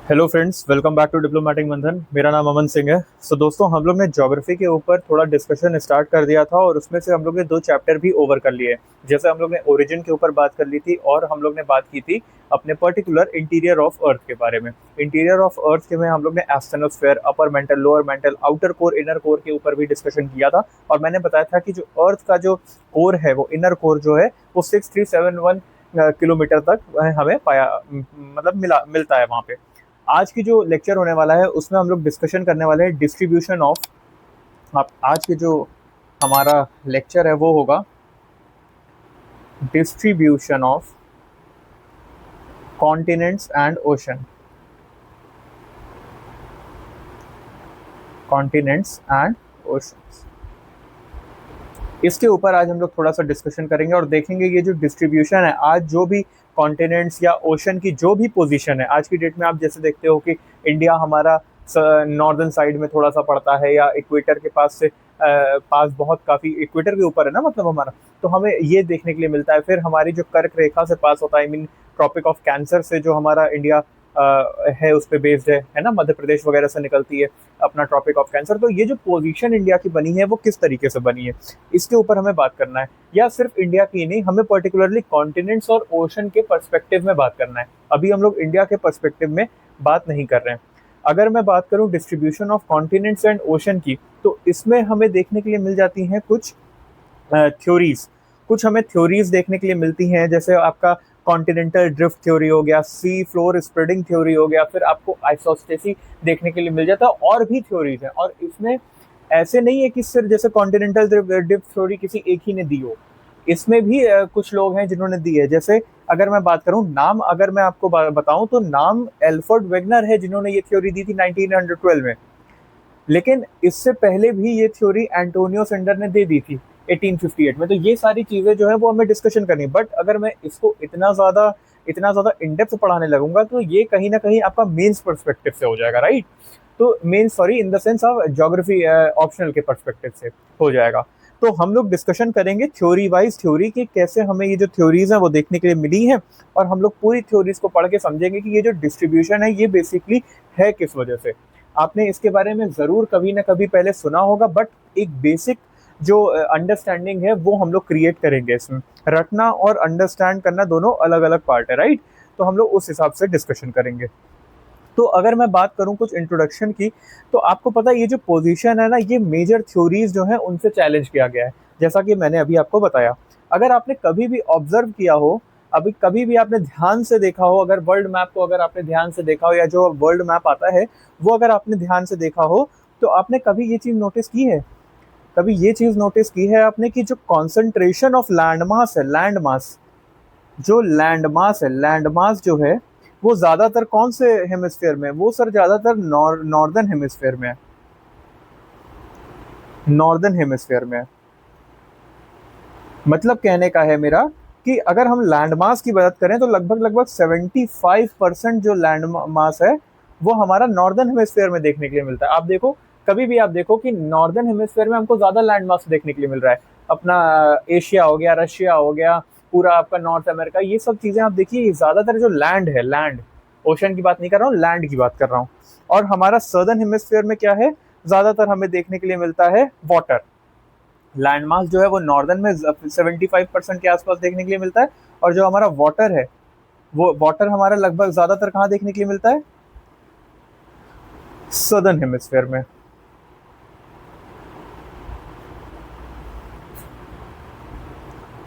Hello friends, welcome back to diplomatic Manthan. मेरा नाम अमन सिंह है। दोस्तों, हम लोग ने ज्योग्राफी के ऊपर थोड़ा डिस्कशन स्टार्ट कर दिया था और उसमें से हम लोग ने दो चैप्टर भी ओवर कर लिए। जैसे हम लोग ने ओरिजिन के ऊपर बात कर ली थी और हम लोग ने बात की थी अपने पर्टिकुलर इंटीरियर ऑफ अर्थ के बारे में। इंटीरियर ऑफ अर्थ के में हम लोग ने asthenosphere, upper mantle, lower mantle, outer core, inner core के ऊपर भी डिस्कशन किया था। और मैंने बताया था कि जो अर्थ का जो कोर है, वो इनर कोर जो है, वो 6371 किलोमीटर तक हमें पाया, मतलब मिलता है वहाँ पे। आज की जो लेक्चर होने वाला है उसमें हम लोग डिस्कशन करने वाले हैं डिस्ट्रीब्यूशन ऑफ। आज के जो हमारा लेक्चर है वो होगा distribution of continents and ocean. Continents and oceans, इसके ऊपर आज हम लोग थोड़ा सा डिस्कशन करेंगे और देखेंगे ये जो डिस्ट्रीब्यूशन है, आज जो भी कॉन्टिनेंट्स या ओशन की जो भी पोजीशन है आज की डेट में, आप जैसे देखते हो कि इंडिया हमारा नॉर्दर्न साइड में थोड़ा सा पड़ता है या इक्वेटर के पास से पास, बहुत काफ़ी इक्वेटर के ऊपर है ना, मतलब हमारा। तो हमें ये देखने के लिए मिलता है। फिर हमारी जो कर्क रेखा से पास होता है, I mean tropic of cancer से जो हमारा इंडिया है उस पर बेस्ड है ना, मध्य प्रदेश वगैरह से निकलती है अपना ट्रॉपिक ऑफ कैंसर। तो ये जो पोजीशन इंडिया की बनी है वो किस तरीके से बनी है, इसके ऊपर हमें बात करना है। या सिर्फ इंडिया की नहीं, हमें पर्टिकुलरली कॉन्टिनेंट्स और ओशन के पर्सपेक्टिव में बात करना है। अभी हम लोग इंडिया के पर्सपेक्टिव में बात नहीं कर रहे हैं। अगर मैं बात करूं distribution of continents and ocean की, तो इसमें हमें देखने के लिए मिल जाती हैं कुछ थ्योरीज। कुछ हमें थ्योरीज देखने के लिए मिलती हैं, जैसे आपका कॉन्टिनेंटल ड्रिफ्ट थ्योरी हो गया, सी फ्लोर स्प्रेडिंग थ्योरी हो गया, फिर आपको आइसोस्टेसी देखने के लिए मिल जाता है। और भी थ्योरीज हैं, और इसमें ऐसे नहीं है कि सिर्फ जैसे कॉन्टिनेंटल ड्रिफ्ट थ्योरी किसी एक ही ने दी हो। इसमें भी कुछ लोग हैं जिन्होंने दी है। जैसे अगर मैं बात करूं नाम, अगर मैं आपको बताऊं तो नाम एल्फ्रेड वेगनर है जिन्होंने ये थ्योरी दी थी 1912 में। लेकिन इससे पहले भी ये थ्योरी एंटोनियो सेंडर ने दे दी थी 1858 में। तो ये सारी चीजें जो है वो हमें डिस्कशन करनी है। बट अगर मैं इसको इतना ज्यादा इनडेप्थ पढ़ाने लगूंगा तो ये कहीं ना कहीं आपका मेंस पर्सपेक्टिव से हो जाएगा, राइट। तो main sorry, in the sense of geography optional के पर्सपेक्टिव से हो जाएगा। तो हम लोग डिस्कशन करेंगे थ्योरी वाइज थ्योरी की, कैसे हमें ये जो थ्योरीज हैं वो देखने के लिए मिली हैं। और हम लोग पूरी थ्योरीज को पढ़ के समझेंगे कि ये जो डिस्ट्रीब्यूशन है ये बेसिकली है किस वजह से। आपने इसके बारे में ज़रूर कभी ना कभी पहले सुना होगा, बट एक बेसिक जो अंडरस्टैंडिंग है वो हम लोग क्रिएट करेंगे इसमें। रटना और अंडरस्टैंड करना दोनों अलग अलग पार्ट है, राइट। तो हम लोग उस हिसाब से डिस्कशन करेंगे। तो अगर मैं बात करूं कुछ इंट्रोडक्शन की, तो आपको पता है ये जो पोजीशन है ना, ये मेजर थ्योरीज जो है उनसे चैलेंज किया गया है, जैसा कि मैंने अभी आपको बताया। अगर आपने कभी भी ऑब्जर्व किया हो, अभी कभी भी आपने ध्यान से देखा हो, अगर वर्ल्ड मैप को अगर आपने ध्यान से देखा हो, या जो वर्ल्ड मैप आता है वो अगर आपने ध्यान से देखा हो, तो आपने कभी ये चीज नोटिस की है, कभी ये चीज नोटिस की है आपने कि जो कॉन्सेंट्रेशन ऑफ लैंड मास है, लैंड मास, जो लैंड मास है, लैंड मास जो है, वो ज्यादातर कौन से हेमिस्फेयर में है? वो सर ज्यादातर नॉर्दर्न हेमिस्फेयर में है। नॉर्दर्न हेमिस्फेयर में है। मतलब कहने का है मेरा कि अगर हम लैंड मास की बात करें तो लगभग लगभग 75% जो लैंड मास है वो हमारा नॉर्दर्न हेमिस्फेयर में देखने के लिए मिलता है। आप देखो, कभी भी आप देखो कि नॉर्दर्न हेमिस्फेयर में हमको ज्यादा लैंड मास देखने के लिए मिल रहा है। अपना एशिया हो गया, रशिया हो गया, पूरा आपका नॉर्थ अमेरिका, ये सब चीजें आप देखिए, ज्यादातर जो लैंड है, लैंड, ओशन की बात नहीं कर रहा हूँ, लैंड की बात कर रहा हूँ। और हमारा सदर्न हेमिस्फेयर में क्या है, ज्यादातर हमें देखने के लिए मिलता है वाटर। लैंड मास जो है वो नॉर्दर्न में 75% के आसपास देखने के लिए मिलता है। और जो हमारा वाटर है, वो वाटर हमारा लगभग ज्यादातर कहाँ देखने के लिए मिलता है, सदर्न हेमिस्फेयर में।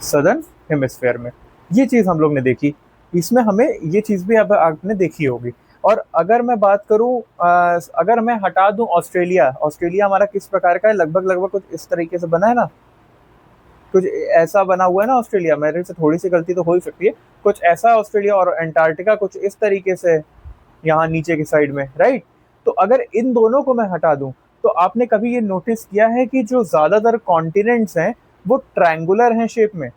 सदर्न हेमिस्फेयर में ये चीज हम लोग ने देखी। इसमें हमें ये चीज भी अब आपने देखी होगी। और अगर मैं बात करूं, अगर मैं हटा दूं ऑस्ट्रेलिया, ऑस्ट्रेलिया हमारा किस प्रकार का है, लगभग लगभग कुछ इस तरीके से बना है ना, कुछ ऐसा बना हुआ है ना ऑस्ट्रेलिया। मेरे से थोड़ी सी गलती तो हो ही सकती है, कुछ ऐसा ऑस्ट्रेलिया। और अंटार्कटिका कुछ इस तरीके से यहाँ नीचे की साइड में, राइट। तो अगर इन दोनों को मैं हटा दूं, तो आपने कभी ये नोटिस किया है कि जो ज्यादातर कॉन्टिनेंट्स हैं वो ट्रायंगुलर हैं शेप में।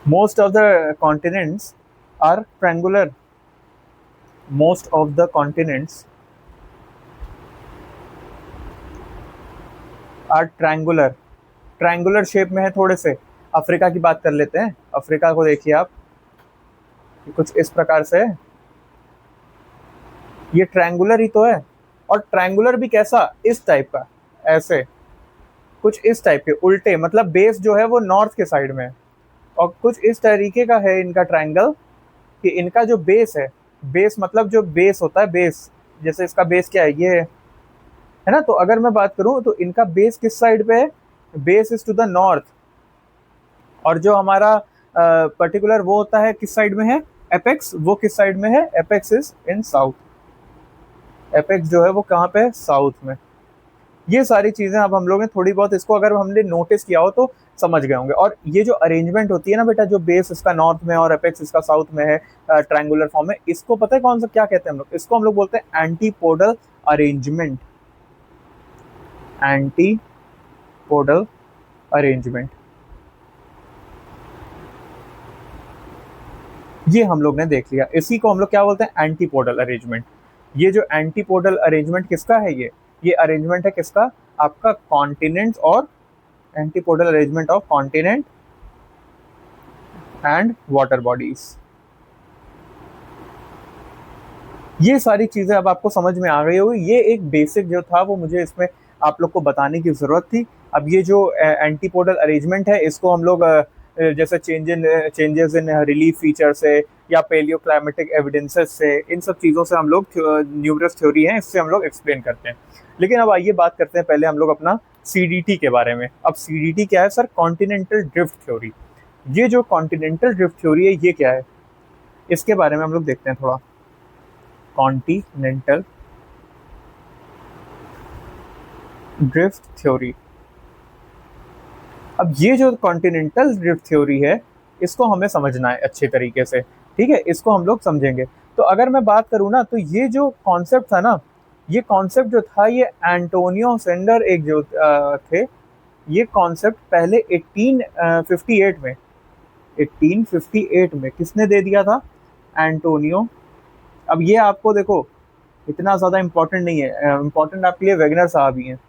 Most of the continents are triangular. Most of the continents are triangular, triangular shape में है थोड़े से। अफ्रीका की बात कर लेते हैं। अफ्रीका को देखिए आप, कुछ इस प्रकार से है। ये ट्रायंगुलर ही तो है, और ट्रायंगुलर भी कैसा, इस टाइप का, ऐसे कुछ इस टाइप के उल्टे, मतलब बेस जो है वो नॉर्थ के साइड में है, और कुछ इस तरीके का है इनका ट्रायंगल कि इनका जो बेस है, बेस मतलब जो बेस होता है, बेस जैसे इसका बेस क्या है, ये है ना। तो अगर मैं बात करूं तो इनका बेस किस साइड पे है, base is to the north, और जो हमारा पर्टिकुलर वो होता है किस साइड में है, एपेक्स, वो किस साइड में है, apex is in south, apex जो है वो कहाँ पे है, साउथ में। ये सारी चीजें अब हम लोग ने थोड़ी बहुत इसको अगर हमने नोटिस किया हो तो समझ गए होंगे। और ये जो अरेंजमेंट होती है ना बेटा, जो बेस इसका नॉर्थ में और एपेक्स इसका साउथ में है, ट्रायंगुलर फॉर्म में, इसको पता है कौन सा क्या कहते हैं हम लोग, इसको हम लोग बोलते हैं एंटीपोडल अरेंजमेंट, एंटीपोडल अरेंजमेंट। ये हम लोग ने देख लिया, इसी को हम लोग क्या बोलते हैं, एंटीपोडल अरेंजमेंट। ये जो एंटीपोडल अरेंजमेंट किसका है, ये अरेंजमेंट है किसका, आपका कॉन्टिनेंट्स और antipodal arrangement of continent and water bodies. ये सारी चीजें अब आपको समझ में आ गई होगी। ये एक बेसिक जो था वो मुझे इसमें आप लोग को बताने की जरूरत थी। अब ये जो एंटीपोडल अरेंजमेंट है, इसको हम लोग जैसे चेंजेस इन रिलीफ फीचर से या पेलियो क्लाइमेटिक एविडेंसेस से, इन सब चीज़ों से हम लोग, न्यूमरस थ्योरी है, इससे हम लोग एक्सप्लेन करते हैं। लेकिन अब आइए बात करते हैं पहले हम लोग अपना सीडीटी के बारे में। अब सीडीटी क्या है सर, कॉन्टिनेंटल ड्रिफ्ट थ्योरी। ये जो कॉन्टिनेंटल ड्रिफ्ट थ्योरी है ये क्या है, इसके बारे में हम लोग देखते हैं थोड़ा। कॉन्टिनेंटल ड्रिफ्ट थ्योरी, अब ये जो कॉन्टिनेंटल ड्रिफ्ट थ्योरी है इसको हमें समझना है अच्छे तरीके से, ठीक है, इसको हम लोग समझेंगे। तो अगर मैं बात करूँ ना, तो ये जो कॉन्सेप्ट था ना, ये कॉन्सेप्ट जो था, ये एंटोनियो सेंडर एक जो थे, ये कॉन्सेप्ट पहले 1858 में किसने दे दिया था, एंटोनियो। अब ये आपको देखो इतना ज़्यादा इम्पोर्टेंट नहीं है, इम्पोर्टेंट आपके लिए वेगनर साहब ही हैं,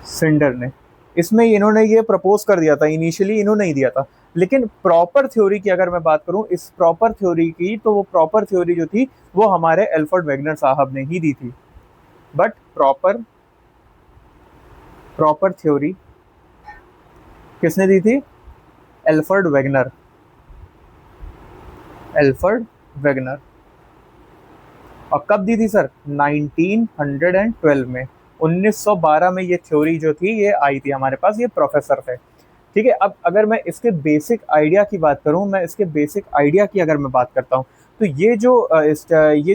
सेंडर ने। इसमें इन्होंने ये प्रपोज कर दिया था, इनिशियली इन्होंने ही दिया था। लेकिन प्रॉपर थ्योरी की अगर मैं बात करूं, इस प्रॉपर थ्योरी की, तो वो प्रॉपर थ्योरी जो थी वो हमारे एल्फ्रेड वेगनर साहब ने ही दी थी। बट प्रॉपर थ्योरी किसने दी थी, एल्फ्रेड वेगनर, एल्फ्रेड वेगनर। और कब दी थी सर, 1912 में, 1912 में ये थ्योरी जो थी ये आई थी हमारे पास, ये प्रोफेसर थे, ठीक है। अब अगर मैं इसके बेसिक आइडिया की बात करूं, मैं इसके बेसिक आइडिया की अगर मैं बात करता हूं, तो ये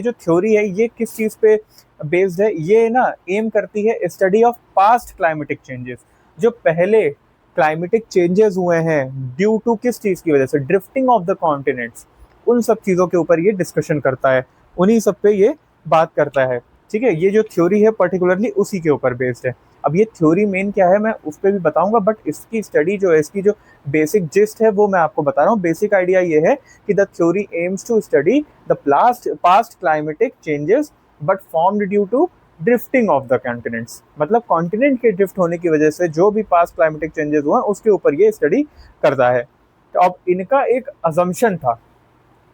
जो थ्योरी है ये किस चीज़ पे बेस्ड है, ये ना एम करती है study of past climatic changes, जो पहले क्लाइमेटिक चेंजेस हुए हैं ड्यू टू किस चीज़ की वजह से, ड्रिफ्टिंग ऑफ द कॉन्टिनेंट्स, उन सब चीज़ों के ऊपर ये डिस्कशन करता है, उन्हीं सब पे ये बात करता है, ठीक है। ये जो थ्योरी है पर्टिकुलरली उसी के ऊपर बेस्ड है। अब ये थ्योरी मेन क्या है मैं उस पर भी बताऊंगा, बट इसकी स्टडी जो है, इसकी जो बेसिक जिस्ट है वो मैं आपको बता रहा हूँ। बेसिक आइडिया ये है कि the theory aims to study the past climatic changes but formed due to drifting of the continents, मतलब कॉन्टिनेंट के ड्रिफ्ट होने की वजह से जो भी पास्ट क्लाइमेटिक चेंजेस हुए उसके ऊपर ये स्टडी करता है। तो अब इनका एक अजम्पशन था,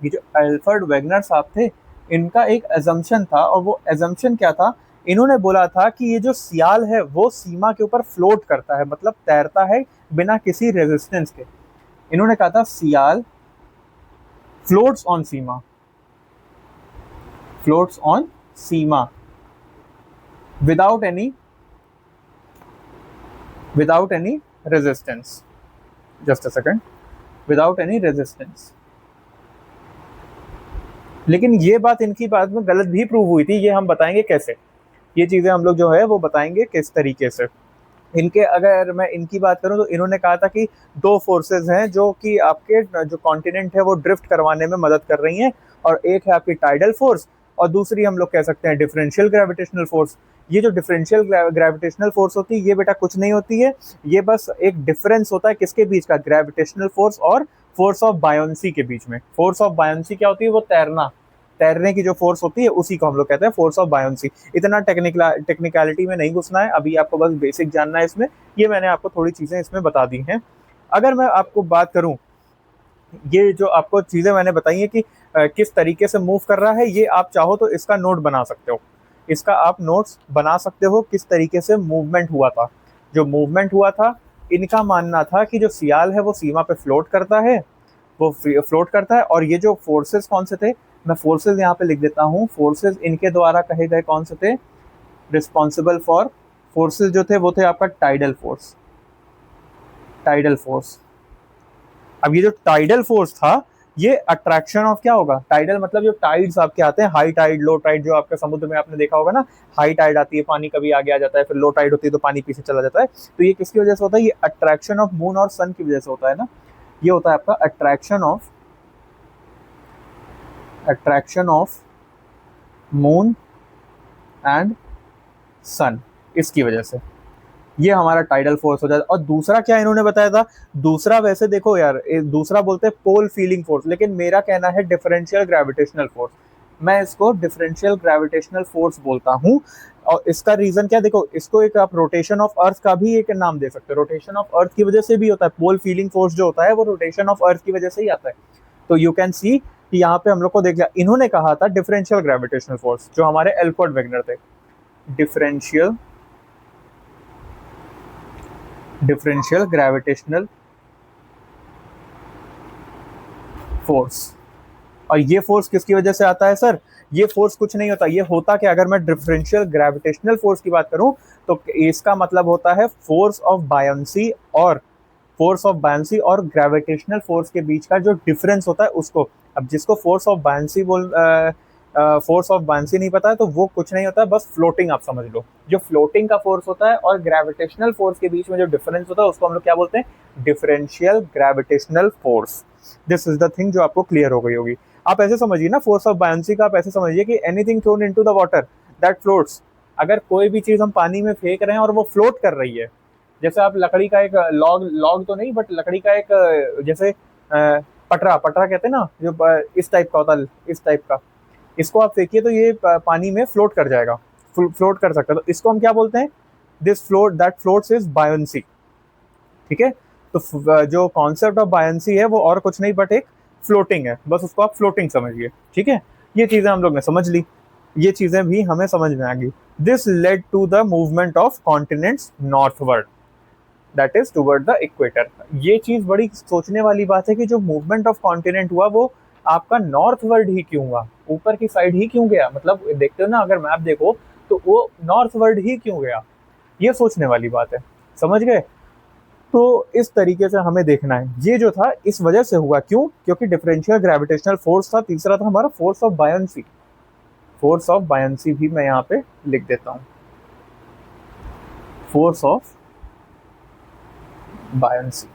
ये जो एल्फ्रेड वेगनर साहब थे, इनका एक एजम्पशन था, और वो एजम्पशन क्या था, इन्होंने बोला था कि ये जो सियाल है वो सीमा के ऊपर फ्लोट करता है, मतलब तैरता है बिना किसी रेजिस्टेंस के। इन्होंने कहा था sial floats on sima, floats on sima without any resistance, just a second, without any resistance. लेकिन ये बात इनकी बात में गलत भी प्रूव हुई थी, ये हम बताएंगे कैसे, ये चीज़ें हम लोग जो है वो बताएंगे किस तरीके से। इनके अगर मैं इनकी बात करूं तो इन्होंने कहा था कि दो फोर्सेस हैं जो कि आपके जो कॉन्टिनेंट है वो ड्रिफ्ट करवाने में मदद कर रही हैं, और एक है आपकी टाइडल फोर्स, और दूसरी हम लोग कह सकते हैं डिफरेंशियल ग्रेविटेशनल फोर्स। ये जो डिफरेंशियल ग्रेविटेशनल फोर्स होती है ये बेटा कुछ नहीं होती है, ये बस एक डिफरेंस होता है किसके बीच का, ग्रेविटेशनल फोर्स और फोर्स ऑफ बायोन्सी के बीच में। फोर्स ऑफ बायोन्सी क्या होती है, वो तैरने की जो फोर्स होती है उसी को हम लोग कहते हैं फोर्स ऑफ बायोन्सी। इतना टेक्निकलिटी में नहीं घुसना है अभी, आपको बस बेसिक जानना है इसमें, ये मैंने आपको थोड़ी चीज़ें इसमें बता दी हैं। अगर मैं आपको बात करूं ये जो आपको चीज़ें मैंने बताई हैं कि किस तरीके से मूव कर रहा है, ये आप चाहो तो इसका नोट बना सकते हो, इसका आप नोट्स बना सकते हो किस तरीके से मूवमेंट हुआ था। जो मूवमेंट हुआ था, इनका मानना था कि जो सियाल है वो सीमा पे फ्लोट करता है, वो फ्लोट करता है, और ये जो फोर्सेस कौन से थे, मैं फोर्सेस यहाँ पे लिख देता हूँ। फोर्सेस इनके द्वारा कहे गए कौन से थे, रिस्पॉन्सिबल फॉर, फोर्सेस जो थे वो थे आपका टाइडल फोर्स, टाइडल फोर्स। अब ये जो टाइडल फोर्स था, ये अट्रैक्शन ऑफ क्या होगा, टाइडल मतलब जो टाइड्स आपके आते हैं, हाई टाइड लो टाइड, जो आपके समुद्र में आपने देखा होगा ना, हाई टाइड आती है पानी कभी आगे आ जाता है, फिर लो टाइड होती है तो पानी पीछे चला जाता है। तो ये किसकी वजह से होता है, ये अट्रैक्शन ऑफ मून और सन की वजह से होता है ना। ये होता है आपका अट्रैक्शन ऑफ मून एंड सन, इसकी वजह से ये हमारा टाइडल फोर्स हो जाता है। और दूसरा क्या इन्होंने बताया था, दूसरा वैसे देखो यार, दूसरा बोलते हैं पोल फीलिंग फोर्स, लेकिन मेरा कहना है डिफरेंशियल ग्रेविटेशनल फोर्स। मैं इसको डिफरेंशियल ग्रेविटेशनल फोर्स बोलता हूँ। और इसका रीजन क्या, देखो इसको एक आप रोटेशन ऑफ अर्थ का भी एक नाम दे सकते हो, रोटेशन ऑफ अर्थ की वजह से भी होता है। पोल फीलिंग फोर्स जो होता है वो रोटेशन ऑफ अर्थ की वजह से ही आता है। तो यू कैन सी कि यहाँ पे हम लोग को देख लिया, इन्होंने कहा था डिफरेंशियल ग्रेविटेशनल फोर्स, जो हमारे एल्फर्ड वेगनर थे, डिफरेंशियल ग्रेविटेशनल फोर्स। और ये फोर्स किसकी वजह से आता है सर, ये फोर्स कुछ नहीं होता, ये होता क्या, अगर मैं डिफरेंशियल ग्रेविटेशनल फोर्स की बात करूं तो इसका मतलब होता है फोर्स ऑफ बायंसी, और ग्रेविटेशनल फोर्स के बीच का जो डिफरेंस होता है उसको। अब जिसको फोर्स ऑफ बायंसी नहीं पता है तो वो कुछ नहीं होता, बस फ्लोटिंग आप समझ लो। जो फ्लोटिंग का फोर्स होता है और ग्रेविटेशनल फोर्स के बीच में जो डिफरेंस होता है उसको हम लोग क्या बोलते हैं, differential gravitational force. This is the thing जो आपको क्लियर हो गई होगी। आप ऐसे समझिए ना, फोर्स ऑफ बायंसी का आप ऐसे समझिए कि anything throne into the water that floats. अगर कोई भी चीज हम पानी में फेंक रहे हैं और वो फ्लोट कर रही है, जैसे आप लकड़ी का एक लॉग लॉग तो नहीं बट लकड़ी का एक जैसे पटरा पटरा कहते हैं ना, जो इस टाइप का होता है, इस टाइप का, इसको आप फेंकिए तो ये पानी में फ्लोट कर जाएगा, फ्लोट कर सकता है। तो इसको हम क्या बोलते हैं, this float that floats is buoyancy. ठीक है, तो जो कॉन्सेप्ट ऑफ बायंसी है वो और कुछ नहीं बट एक फ्लोटिंग है, बस उसको आप फ्लोटिंग समझिए। ठीक है, ये चीजें हम लोग ने समझ ली, ये चीजें भी हमें समझ में आ गई। This led to the movement of continents northward, that is toward the equator. ये चीज बड़ी सोचने वाली बात है कि जो मूवमेंट ऑफ कॉन्टिनेंट हुआ वो आपका नॉर्थवर्ड ही क्यों हुआ, ऊपर की साइड ही क्यों गया, मतलब देखते हो ना अगर मैप देखो तो वो नॉर्थवर्ड ही क्यों गया, ये सोचने वाली बात है। समझ गए, तो इस तरीके से हमें देखना है, ये जो था इस वजह से हुआ, क्यों, क्योंकि डिफरेंशियल ग्रेविटेशनल फोर्स था। तीसरा था हमारा force of buoyancy, force of buoyancy भी मैं यहाँ पे लिख देता हूँ, फोर्स ऑफ बायंसी।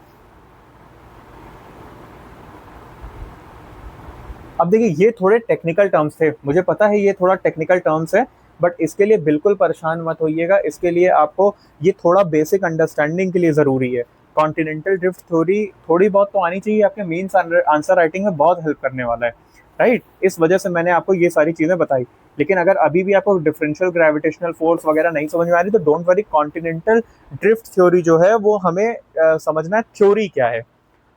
अब देखिए ये थोड़े टेक्निकल टर्म्स थे, मुझे पता है ये थोड़ा टेक्निकल टर्म्स है, बट इसके लिए बिल्कुल परेशान मत होइएगा। इसके लिए आपको ये थोड़ा बेसिक अंडरस्टैंडिंग के लिए ज़रूरी है। कॉन्टिनेंटल ड्रिफ्ट थ्योरी थोड़ी बहुत तो आनी चाहिए, आपके मेंस आंसर राइटिंग में बहुत हेल्प करने वाला है, राइट। इस वजह से मैंने आपको ये सारी चीज़ें बताई। लेकिन अगर अभी भी आपको डिफरेंशियल ग्रेविटेशनल फोर्स वगैरह नहीं समझ में आ रही तो don't worry, continental drift theory जो है वो हमें समझना है थ्योरी क्या है।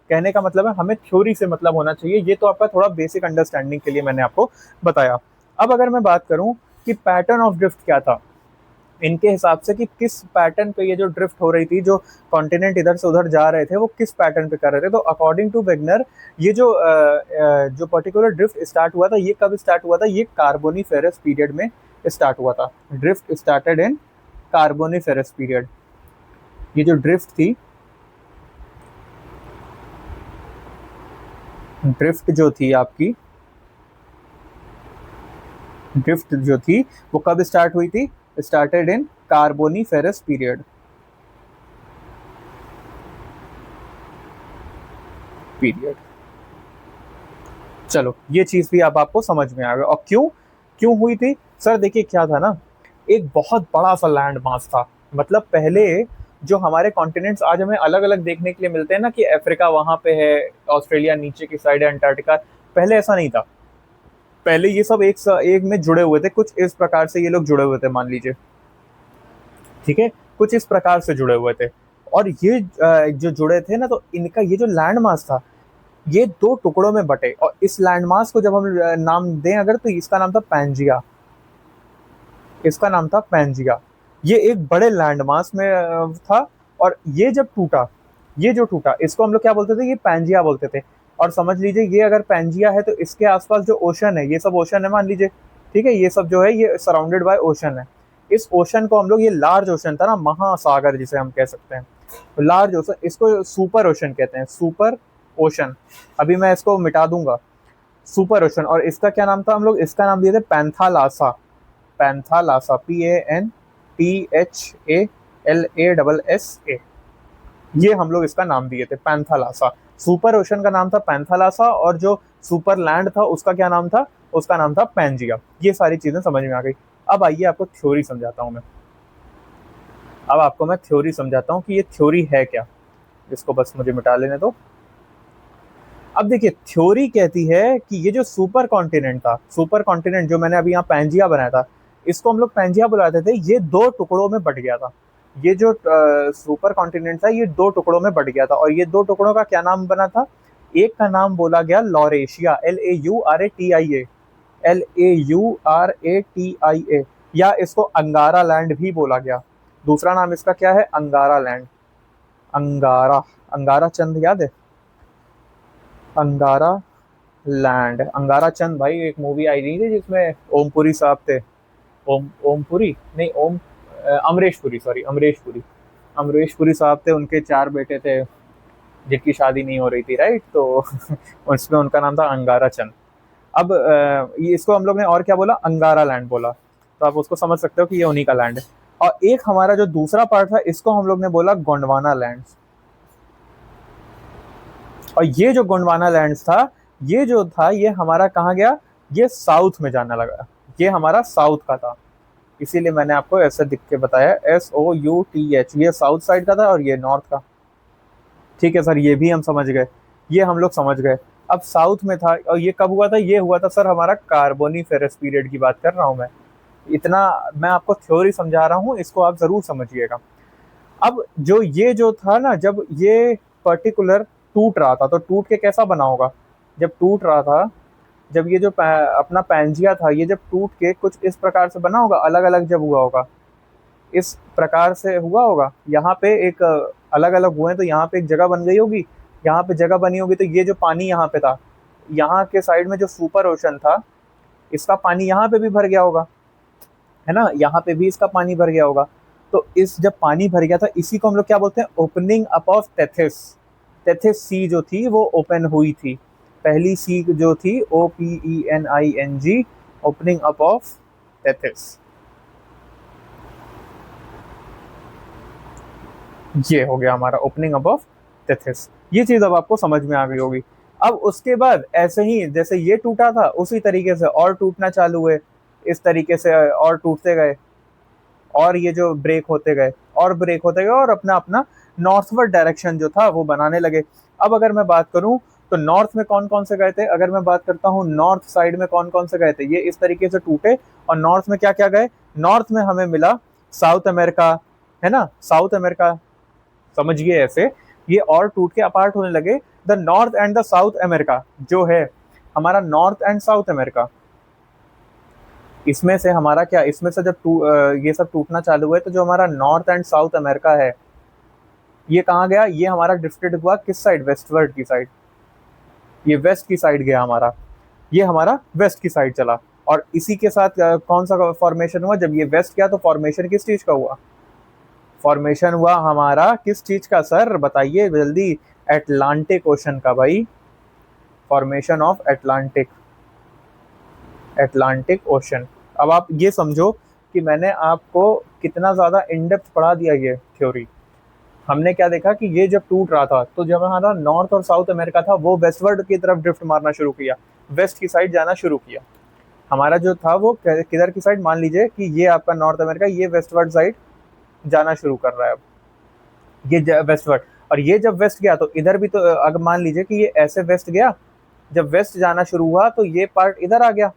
कहने का मतलब है हमें थ्योरी से मतलब होना चाहिए। ये तो आपका थोड़ा बेसिक अंडरस्टैंडिंग के लिए मैंने आपको बताया। अब अगर मैं बात करूं कि पैटर्न ऑफ ड्रिफ्ट क्या था इनके हिसाब से, कि किस पैटर्न पे ये जो ड्रिफ्ट हो रही थी, जो कॉन्टिनेंट इधर से उधर जा रहे थे वो किस पैटर्न पे कर रहे थे, तो अकॉर्डिंग टू वेगनर ये जो पर्टिकुलर ड्रिफ्ट स्टार्ट हुआ था ये कब स्टार्ट हुआ था, ये कार्बोनीफेरस पीरियड में स्टार्ट हुआ था। Drift started in Carboniferous period. ये जो ड्रिफ्ट जो थी आपकी, ड्रिफ्ट जो थी वो कब स्टार्ट हुई थी, स्टार्टेड इन कार्बोनीफेरस पीरियड। चलो ये चीज भी अब आपको समझ में आ गया। और क्यों क्यों हुई थी सर, देखिए क्या था ना, एक बहुत बड़ा सा लैंड मास था। मतलब पहले जो हमारे कॉन्टिनेंट्स आज हमें अलग अलग देखने के लिए मिलते हैं ना, कि अफ्रीका वहां पे है, ऑस्ट्रेलिया नीचे की साइड है, अंटार्कटिका, पहले ऐसा नहीं था। पहले ये सब एक में जुड़े हुए थे, कुछ इस प्रकार से ये लोग जुड़े हुए थे, मान लीजिए। ठीक है, कुछ इस प्रकार से जुड़े हुए थे। और ये जो जुड़े थे ना, तो इनका ये जो लैंड मास था ये दो टुकड़ों में बटे, और इस लैंडमास को जब हम नाम दें अगर, तो इसका नाम था पैंजिया। इसका नाम था पैंजिया। ये एक बड़े लैंडमास में था, और ये जब टूटा, ये जो टूटा, इसको हम लोग क्या बोलते थे, ये पैंजिया बोलते थे। और समझ लीजिए ये अगर पैंजिया है तो इसके आसपास जो ओशन है, ये सब ओशन है मान लीजिए, ठीक है, ये सब जो है ये सराउंडेड बाय ओशन है। इस ओशन को हम लोग, ये लार्ज ओशन था ना, महासागर जिसे हम कह सकते हैं, लार्ज ओशन, इसको सुपर ओशन कहते हैं, सुपर ओशन। अभी मैं इसको मिटा दूंगा, सुपर ओशन। और इसका क्या नाम था, हम लोग इसका नाम दिए थे पैंथालासा। पैंथालासा, PANTHALASSA, ये हम लोग इसका नाम दिए थे, पैंथालासा। सुपर ओशन का नाम था पैंथालासा, और जो सुपर लैंड था उसका क्या नाम था, उसका नाम था पैंजिया। ये सारी चीजें समझ में आ गई। अब आइए आपको थ्योरी समझाता हूँ मैं। अब आपको मैं थ्योरी समझाता हूँ कि ये थ्योरी है क्या। इसको बस मुझे मिटा लेने दो। अब देखिए, थ्योरी कहती है कि ये जो सुपर कॉन्टिनेंट था, सुपर कॉन्टिनेंट जो मैंने अभी यहाँ पैंजिया बनाया था, इसको हम लोग पैंजिया बुलाते थे, ये दो टुकड़ों में बट गया था। ये जो सुपर कॉन्टिनेंट था ये दो टुकड़ों में बट गया था, और ये दो टुकड़ों का क्या नाम बना था, एक का नाम बोला गया लॉरेशिया, LAURATIA, LAURATIA, या इसको अंगारा लैंड भी बोला गया। दूसरा नाम इसका क्या है, अंगारा लैंड। अंगारा, अंगारा चंद याद है, अंगारा लैंड, अंगारा चंद भाई, एक मूवी आई थी जिसमें ओमपुरी साहब थे, ओमपुरी नहीं, अमरीश पुरी, सॉरी अमरीश पुरी, अमरीश पुरी साहब थे, उनके 4 बेटे थे जिनकी शादी नहीं हो रही थी, राइट, तो उसमें उनका नाम था अंगारा चंद। अब ये इसको हम लोग ने और क्या बोला, अंगारा लैंड बोला, तो आप उसको समझ सकते हो कि ये उन्हीं का लैंड है। और एक हमारा जो दूसरा पार्ट था, इसको हम लोग ने बोला गोंडवाना लैंड। और ये जो गोंडवाना लैंड था, ये जो था, ये हमारा कहाँ गया, ये साउथ में जाने लगा, ये हमारा साउथ का था। इसीलिए मैंने आपको ऐसे दिख के बताया, SOUTH, ये साउथ साइड का था और ये नॉर्थ का। ठीक है सर, ये भी हम समझ गए, ये हम लोग समझ गए। अब साउथ में था, और ये कब हुआ था, ये हुआ था सर हमारा कार्बोनीफेरस पीरियड की बात कर रहा हूँ मैं। इतना मैं आपको थ्योरी समझा रहा हूँ, इसको आप जरूर समझिएगा। अब जो ये जो था ना, जब ये पर्टिकुलर टूट रहा था, तो टूट के कैसा बना होगा, जब टूट रहा था, जब ये जो अपना पैंजिया था, ये जब टूट के कुछ इस प्रकार से बना होगा, अलग अलग जब हुआ होगा, इस प्रकार से हुआ होगा, यहाँ पे एक अलग अलग हुए, तो यहाँ पे एक जगह बन गई होगी, यहाँ पे जगह बनी होगी, तो ये जो पानी यहाँ पे था, यहाँ के साइड में जो सुपर ओशन था, इसका पानी यहाँ पे भी भर गया होगा, है ना, यहाँ पे भी इसका पानी भर गया होगा। तो इस जब पानी भर गया था, इसी को हम लोग क्या बोलते हैं, opening up of Tethys. Tethys sea जो थी वो ओपन हुई थी, पहली सी जो थी, OPENING, opening up of Tethys. ये हो गया हमारा ओपनिंग अप ऑफ टेथिस। ये चीज अब आपको समझ में आ गई होगी। अब उसके बाद ऐसे ही जैसे ये टूटा था, उसी तरीके से और टूटना चालू हुए, इस तरीके से और टूटते गए, और ये जो ब्रेक होते गए, और ब्रेक होते गए, और अपना अपना नॉर्थवर्ड डायरेक्शन जो था वो बनाने लगे। अब अगर मैं बात करूं तो नॉर्थ में कौन कौन से गए थे, अगर मैं बात करता हूं नॉर्थ साइड में कौन कौन से गए थे, ये इस तरीके से टूटे, और नॉर्थ में क्या क्या गए, नॉर्थ में हमें मिला साउथ अमेरिका, है ना, साउथ अमेरिका, समझिए ऐसे, ये और टूट के अपार्ट होने लगे। The north and the south America जो है हमारा, नॉर्थ एंड साउथ अमेरिका, इसमें से हमारा क्या, इसमें से जब ये सब टूटना चालू हुए, तो जो हमारा नॉर्थ एंड साउथ अमेरिका है, ये कहाँ गया, ये हमारा ड्रिफ्टेड हुआ किस साइड, वेस्टवर्ड की साइड, ये वेस्ट की साइड गया हमारा, ये हमारा वेस्ट की साइड चला। और इसी के साथ कौन सा फॉर्मेशन हुआ, जब ये वेस्ट गया तो फॉर्मेशन किस चीज का हुआ, फॉर्मेशन हुआ हमारा किस चीज का सर, बताइए जल्दी, एटलांटिक ओशन का भाई, formation of Atlantic, Atlantic ocean. अब आप ये समझो कि मैंने आपको कितना ज़्यादा इन डेप्थ पढ़ा दिया ये थ्योरी। हमने क्या देखा कि ये जब टूट रहा था, तो जब हमारा नॉर्थ और साउथ अमेरिका था वो वेस्टवर्ड की तरफ ड्रिफ्ट मारना शुरू किया, वेस्ट की साइड जाना शुरू किया। हमारा जो था वो किधर की साइड, मान लीजिए कि ये आपका नॉर्थ अमेरिका, ये वेस्टवर्ड साइड जाना शुरू कर रहा है अब, ये वेस्टवर्ड। और ये जब वेस्ट गया तो इधर भी, तो अगर मान लीजिए कि ये ऐसे वेस्ट गया, जब वेस्ट जाना शुरू हुआ तो ये पार्ट इधर आ गया,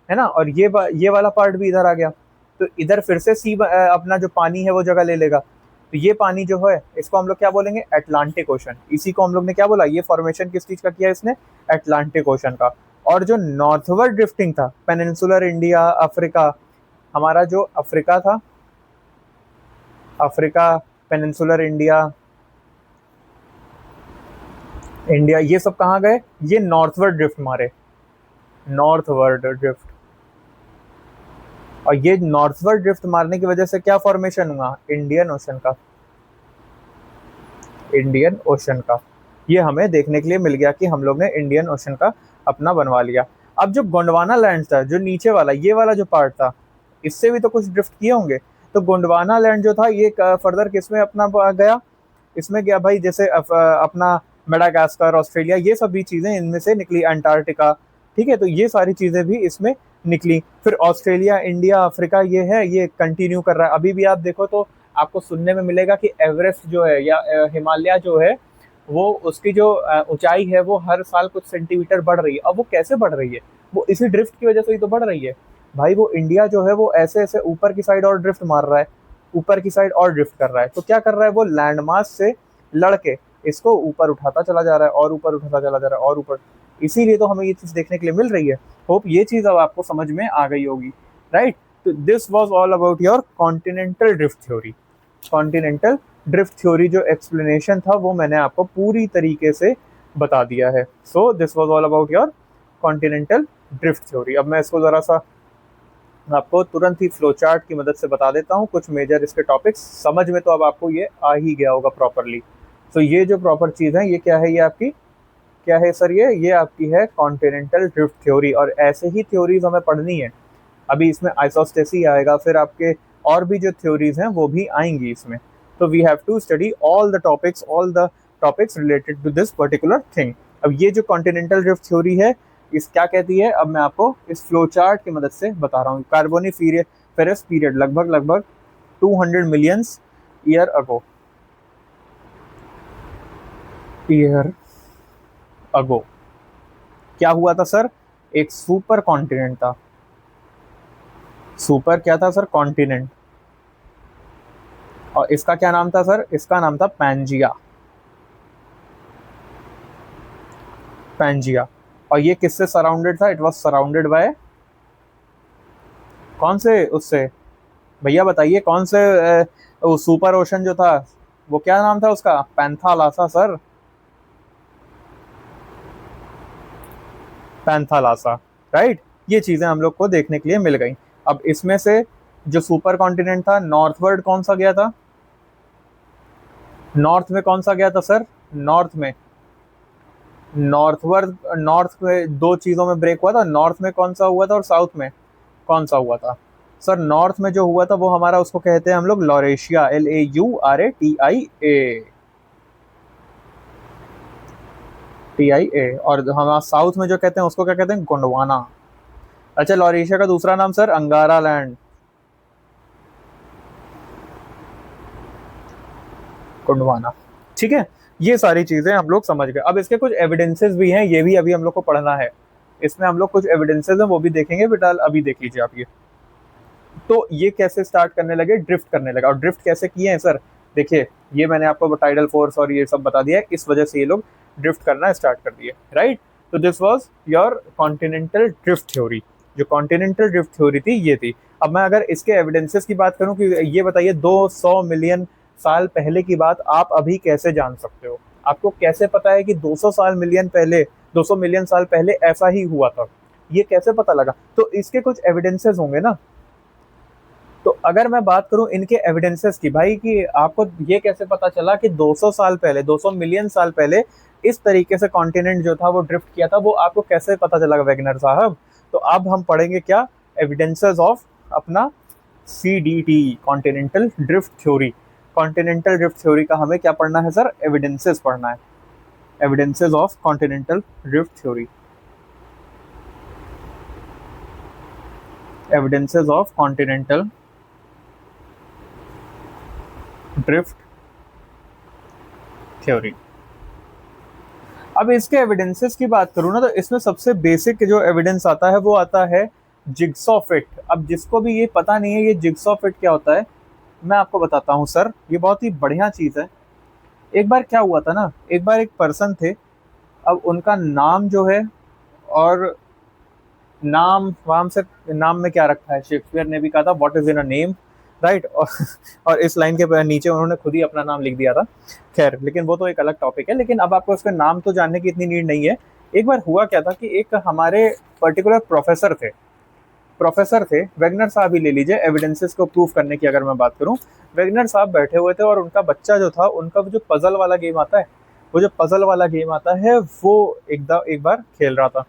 है ना, और ये वाला पार्ट भी इधर आ गया, तो इधर फिर से सी अपना जो पानी है वो जगह ले लेगा। तो ये पानी जो है इसको हम लोग क्या बोलेंगे, अटलांटिक ओशन। इसी को हम लोग ने क्या बोला, ये फॉर्मेशन किस चीज का किया इसने, अटलांटिक ओशन का। और जो नॉर्थवर्ड ड्रिफ्टिंग था, पेनिनसुलर इंडिया, अफ्रीका, हमारा जो अफ्रीका था, अफ्रीका, पेनिनसुलर इंडिया, इंडिया, ये सब कहाँ गए, ये नॉर्थवर्ड ड्रिफ्ट मारे, नॉर्थवर्ड ड्रिफ्ट। और ये नॉर्थवर्ड ड्रिफ्ट मारने की वजह से क्या फॉर्मेशन हुआ, इंडियन ओशन का, इंडियन ओशन का। ये हमें देखने के लिए मिल गया कि हम लोग ने इंडियन ओशन का अपना बनवा लिया। अब जो गोंडवाना लैंड था, जो नीचे वाला, ये वाला जो पार्ट था, इससे भी तो कुछ ड्रिफ्ट किए होंगे। तो गोंडवाना लैंड जो था ये फर्दर किस में अपना गया, इसमें गया भाई, जैसे अपना मेडागास्कर, ऑस्ट्रेलिया, ये सभी चीजें इनमें से निकली, अंटार्कटिका, ठीक है। तो ये सारी चीजें भी इसमें निकली। फिर ऑस्ट्रेलिया, इंडिया, अफ्रीका, ये है, ये कंटिन्यू कर रहा है। अभी भी आप देखो तो आपको सुनने में मिलेगा कि एवरेस्ट जो है या हिमालय जो है, वो उसकी जो ऊंचाई है वो हर साल कुछ सेंटीमीटर बढ़ रही है। अब वो कैसे बढ़ रही है, वो इसी ड्रिफ्ट की वजह से ही तो बढ़ रही है भाई। वो इंडिया जो है वो ऐसे ऐसे ऊपर की साइड और ड्रिफ्ट मार रहा है, ऊपर की साइड और ड्रिफ्ट कर रहा है। तो क्या कर रहा है, वो लैंड मास से लड़के इसको ऊपर उठाता चला जा रहा है, और ऊपर उठाता चला जा रहा है, और ऊपर। इसीलिए तो हमें ये चीज देखने के लिए मिल रही है। होप ये चीज अब आपको समझ में आ गई होगी, राइट। तो this was all about your continental drift theory. Continental drift theory जो एक्सप्लेनेशन था वो मैंने आपको पूरी तरीके से बता दिया है। So this was all about your continental drift theory. अब मैं इसको जरा सा आपको तुरंत ही फ्लो चार्ट की मदद से बता देता हूँ कुछ मेजर इसके टॉपिक्स। समझ में तो अब आपको ये आ ही गया होगा प्रॉपरली। तो ये जो प्रॉपर चीज़ है, ये क्या है, ये आपकी क्या है सर, ये आपकी है कॉन्टिनेंटल ड्रिफ्ट थ्योरी। और ऐसे ही थ्योरीज हमें पढ़नी है। अभी इसमें आइसोस्टेसी आएगा, फिर आपके और भी जो थ्योरीज हैं वो भी आएंगी इसमें। तो we have to study all the topics related to this particular thing. अब ये जो कॉन्टिनेंटल ड्रिफ्ट थ्योरी है, इस क्या कहती है, अब मैं आपको इस फ्लो चार्ट की मदद से बता रहा हूँ। कार्बोनिफेरस पीरियड लगभग 200 मिलियन ईयर अगो क्या हुआ था सर, एक सुपर कॉन्टिनेंट था। सुपर क्या था सर, कॉन्टिनेंट। और इसका क्या नाम था सर, इसका नाम था पैंजिया। पैंजिया। और ये किससे सराउंडेड था, इट वाज सराउंडेड बाय, कौन से, उससे, भैया बताइए कौन से सुपर ओशन जो था वो क्या नाम था उसका, पैंथालासा सर, पैंथालासा, राइट। ये चीजें हम लोग को देखने के लिए मिल गई। अब इसमें से जो सुपर कॉन्टिनेंट था, नॉर्थवर्ड कौन सा गया था, नॉर्थ में कौन सा गया था सर, नॉर्थ में, नॉर्थ में दो चीजों में ब्रेक हुआ था। नॉर्थ में कौन सा हुआ था और साउथ में कौन सा हुआ था सर। नॉर्थ में जो हुआ था वो हमारा, उसको कहते हैं हम लोग लॉरेशिया, LAURATIA। और हमारा साउथ में जो कहते हैं उसको क्या कहते हैं, गोंडवाना। अच्छा, लॉरेशिया का दूसरा नाम सर अंगारा लैंड, गोंडवाना, ठीक है। ये सारी चीजें हम लोग समझ गए। अब इसके कुछ एविडेंसेस भी हैं, ये भी अभी हम लोग को पढ़ना है। इसमें हम लोग कुछ एविडेंसेस हैं वो भी देखेंगे, फिलहाल अभी देख लीजिए आप ये। तो ये कैसे स्टार्ट करने लगे, ड्रिफ्ट करने लगा। और ड्रिफ्ट कैसे किए हैं सर, देखिए ये मैंने आपको टाइडल फोर्स और ये सब बता दिया है, इस वजह से ये लोग ड्रिफ्ट करना स्टार्ट कर दिए, राइट। तो this was your continental drift theory. जो कॉन्टिनेंटल ड्रिफ्ट थ्योरी थी ये थी। अब मैं अगर इसके एविडेंसेस की बात करूं कि ये बताइए 200 मिलियन साल पहले की बात आप अभी कैसे जान सकते हो, आपको कैसे पता है कि 200 मिलियन साल पहले ऐसा ही हुआ था, ये कैसे पता लगा। तो इसके कुछ एविडेंसेस होंगे ना। तो अगर मैं बात करूं इनके एविडेंसेस की भाई, कि आपको ये कैसे पता चला कि 200 साल पहले, 200 मिलियन साल पहले इस तरीके से कॉन्टिनेंट जो था वो ड्रिफ्ट किया था, वो आपको कैसे पता चला वैगनर साहब। तो अब हम पढ़ेंगे क्या, एविडेंसेस ऑफ अपना CDT, continental drift theory. Continental drift theory का हमें क्या पढ़ना है सर, एविडेंसेस पढ़ना है। Evidences of continental drift theory, evidences of continental drift theory. अब इसके एविडेंसेस की बात करूँ ना, तो इसमें सबसे बेसिक जो एविडेंस आता है वो आता है जिग्सॉ फिट। अब जिसको भी ये पता नहीं है ये जिग्सॉ फिट क्या होता है, मैं आपको बताता हूँ सर, ये बहुत ही बढ़िया चीज़ है। एक बार क्या हुआ था ना, एक बार एक पर्सन थे, अब उनका नाम जो है, और नाम वाम से, नाम में क्या रखा है, शेक्सपियर ने भी कहा था what is in a name, right. और इस लाइन के नीचे उन्होंने खुद ही अपना नाम लिख दिया था। खैर, लेकिन वो तो एक अलग टॉपिक है, लेकिन अब आपको उसका नाम तो जानने की इतनी नीड नहीं है। एक बार हुआ क्या था कि एक हमारे पर्टिकुलर प्रोफेसर थे वेगनर साहब ही ले लीजिए, एविडेंसेस को प्रूव करने की अगर मैं बात करूं। वेगनर साहब बैठे हुए थे और उनका बच्चा जो था, उनका जो पजल वाला गेम आता है, वो जो पजल वाला गेम आता है वो एक बार खेल रहा था।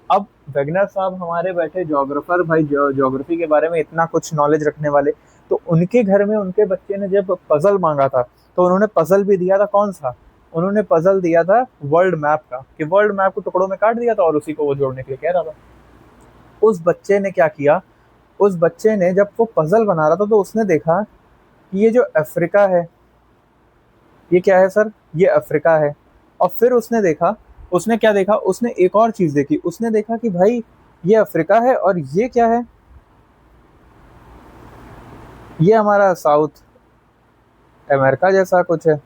अब वेगनर साहब हमारे बैठे ज्योग्राफर भाई, ज्योग्राफी के बारे में इतना कुछ नॉलेज रखने वाले, तो उनके घर में उनके बच्चे ने जब पजल मांगा था, तो उन्होंने पजल भी दिया था कौन सा, उन्होंने पजल दिया था वर्ल्ड मैप का, कि वर्ल्ड मैप को टुकड़ों में काट दिया था और उसी को वो जोड़ने के लिए कह रहा था। उस बच्चे ने क्या किया, उस बच्चे ने जब वो पजल बना रहा था, तो उसने देखा कि ये जो अफ्रीका है, ये क्या है सर, ये अफ्रीका है। और फिर उसने देखा, उसने क्या देखा, उसने एक और चीज देखी, उसने देखा कि भाई ये अफ्रीका है और ये क्या है, ये हमारा साउथ अमेरिका जैसा कुछ है।